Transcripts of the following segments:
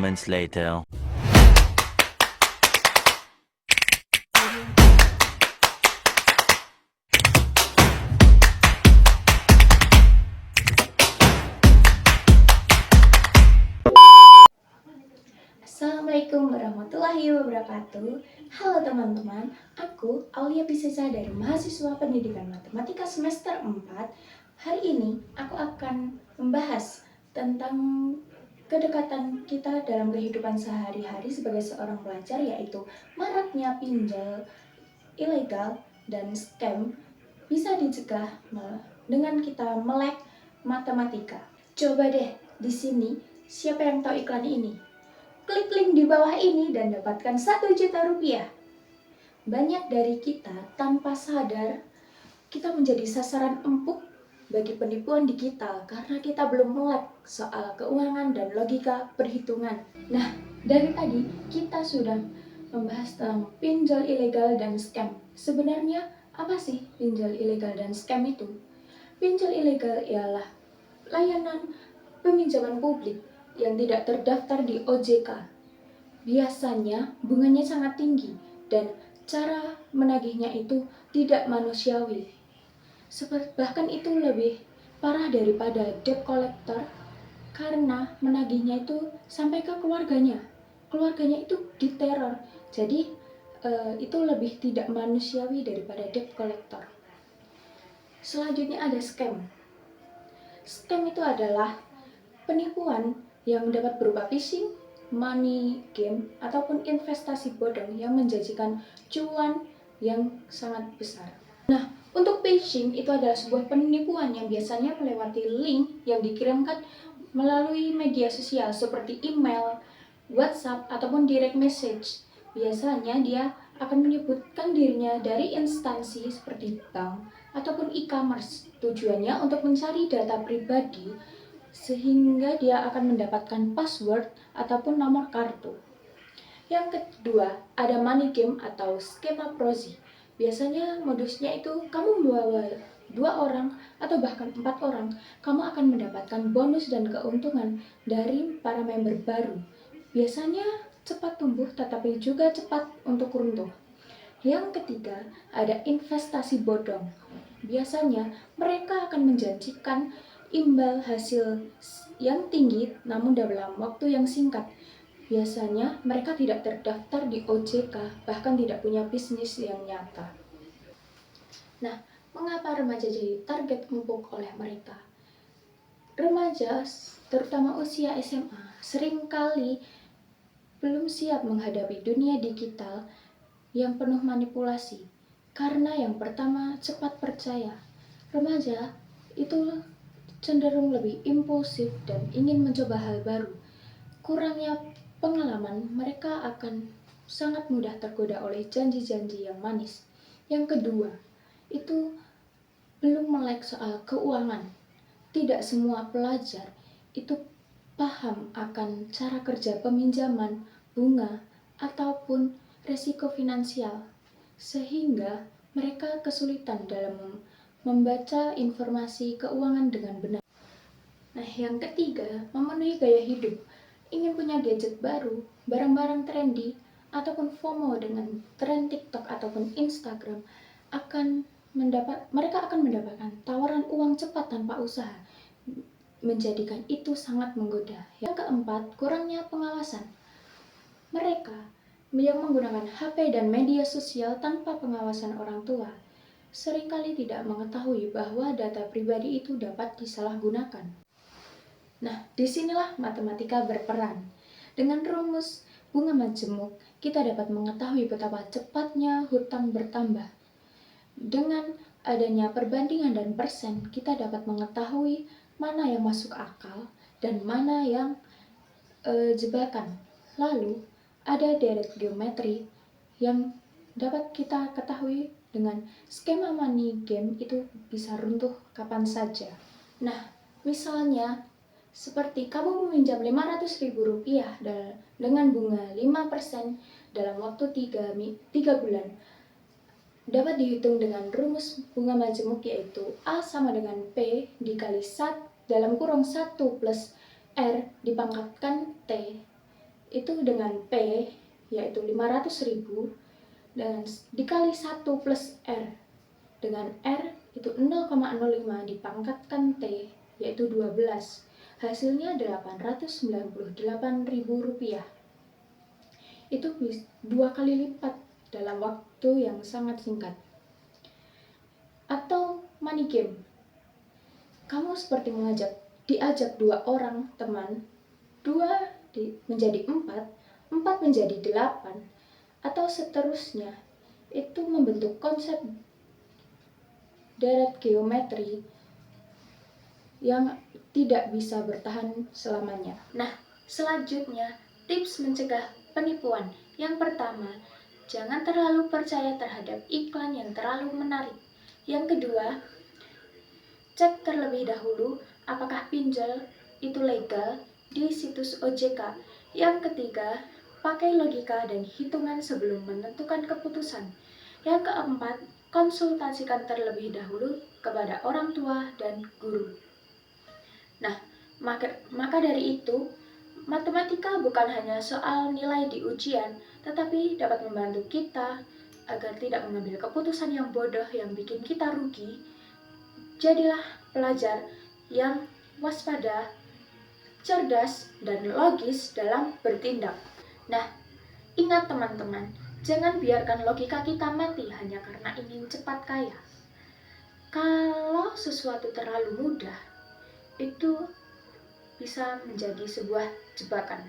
moments later. Assalamualaikum warahmatullahi wabarakatuh. Halo teman-teman, aku Aulia Pisesa dari mahasiswa pendidikan matematika semester 4. Hari ini aku akan membahas tentang kedekatan kita dalam kehidupan sehari-hari sebagai seorang pelajar, yaitu maraknya pinjol ilegal dan scam bisa dicegah dengan kita melek matematika. Coba deh di sini, siapa yang tahu iklan ini? Klik link di bawah ini dan dapatkan 1 juta rupiah. Banyak dari kita tanpa sadar, kita menjadi sasaran empuk bagi penipuan digital karena kita belum melek soal keuangan dan logika perhitungan. Nah, dari tadi kita sudah membahas tentang pinjol ilegal dan scam. Sebenarnya apa sih pinjol ilegal dan scam itu? Pinjol ilegal ialah layanan peminjaman publik yang tidak terdaftar di OJK. Biasanya bunganya sangat tinggi dan cara menagihnya itu tidak manusiawi. Bahkan itu lebih parah daripada debt collector karena menagihnya itu sampai ke keluarganya. Keluarganya itu diteror. Jadi itu lebih tidak manusiawi daripada debt collector. Selanjutnya ada scam. Scam itu adalah penipuan yang dapat berupa phishing, money game, ataupun investasi bodong yang menjanjikan cuan yang sangat besar. Nah, untuk phishing itu adalah sebuah penipuan yang biasanya melewati link yang dikirimkan melalui media sosial seperti email, WhatsApp, ataupun direct message. Biasanya dia akan menyebutkan dirinya dari instansi seperti bank ataupun e-commerce. Tujuannya untuk mencari data pribadi sehingga dia akan mendapatkan password ataupun nomor kartu. Yang kedua, ada money game atau skema proxy. Biasanya modusnya itu kamu membawa 2 orang atau bahkan 4 orang, kamu akan mendapatkan bonus dan keuntungan dari para member baru. Biasanya cepat tumbuh tetapi juga cepat untuk runtuh. Yang ketiga, ada investasi bodong. Biasanya mereka akan menjanjikan imbal hasil yang tinggi namun dalam waktu yang singkat. Biasanya mereka tidak terdaftar di OJK, bahkan tidak punya bisnis yang nyata. Nah, mengapa remaja jadi target empuk oleh mereka? Remaja, terutama usia SMA, seringkali belum siap menghadapi dunia digital yang penuh manipulasi. Karena yang pertama, cepat percaya. Remaja itu cenderung lebih impulsif dan ingin mencoba hal baru. Kurangnya pengalaman, mereka akan sangat mudah tergoda oleh janji-janji yang manis. Yang kedua, itu belum melek soal keuangan. Tidak semua pelajar itu paham akan cara kerja peminjaman, bunga, ataupun resiko finansial, sehingga mereka kesulitan dalam membaca informasi keuangan dengan benar. Nah, yang ketiga, memenuhi gaya hidup. Ingin punya gadget baru, barang-barang trendy, ataupun FOMO dengan tren TikTok ataupun Instagram, mereka akan mendapatkan tawaran uang cepat tanpa usaha, menjadikan itu sangat menggoda. Yang keempat, kurangnya pengawasan. Mereka yang menggunakan HP dan media sosial tanpa pengawasan orang tua seringkali tidak mengetahui bahwa data pribadi itu dapat disalahgunakan. Nah, disinilah matematika berperan. Dengan rumus bunga majemuk, kita dapat mengetahui betapa cepatnya hutang bertambah. Dengan adanya perbandingan dan persen, kita dapat mengetahui mana yang masuk akal dan mana yang jebakan. Lalu, ada deret geometri yang dapat kita ketahui dengan skema money game itu bisa runtuh kapan saja. Nah, misalnya seperti kamu meminjam Rp500.000 dengan bunga 5% dalam waktu 3 bulan. Dapat dihitung dengan rumus bunga majemuk, yaitu A sama dengan P dikali 1 dalam kurung 1 plus R dipangkatkan T itu dengan P yaitu 500.000 dan dikali 1 plus R dengan R itu 0,05 dipangkatkan T yaitu 12. Hasilnya Rp898.000. Itu 2 kali lipat dalam waktu yang sangat singkat. Atau money game. Kamu seperti diajak 2 orang teman, 2 menjadi 4, 4 menjadi 8, atau seterusnya. Itu membentuk konsep deret geometri yang tidak bisa bertahan selamanya. Nah, selanjutnya tips mencegah penipuan. Yang pertama, jangan terlalu percaya terhadap iklan yang terlalu menarik. Yang kedua, cek terlebih dahulu apakah pinjol itu legal di situs OJK. Yang ketiga, pakai logika dan hitungan sebelum menentukan keputusan. Yang keempat, konsultasikan terlebih dahulu kepada orang tua dan guru. Nah, maka dari itu, matematika bukan hanya soal nilai di ujian, tetapi dapat membantu kita agar tidak mengambil keputusan yang bodoh yang bikin kita rugi. Jadilah pelajar yang waspada, cerdas, dan logis dalam bertindak. Nah, ingat teman-teman, jangan biarkan logika kita mati hanya karena ingin cepat kaya. Kalau sesuatu terlalu mudah, itu bisa menjadi sebuah jebakan.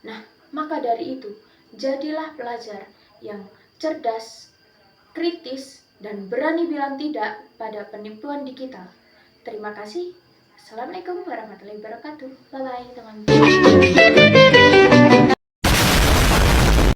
Nah, maka dari itu, jadilah pelajar yang cerdas, kritis, dan berani bilang tidak pada penipuan digital. Terima kasih. Assalamualaikum warahmatullahi wabarakatuh. Bye-bye teman-teman.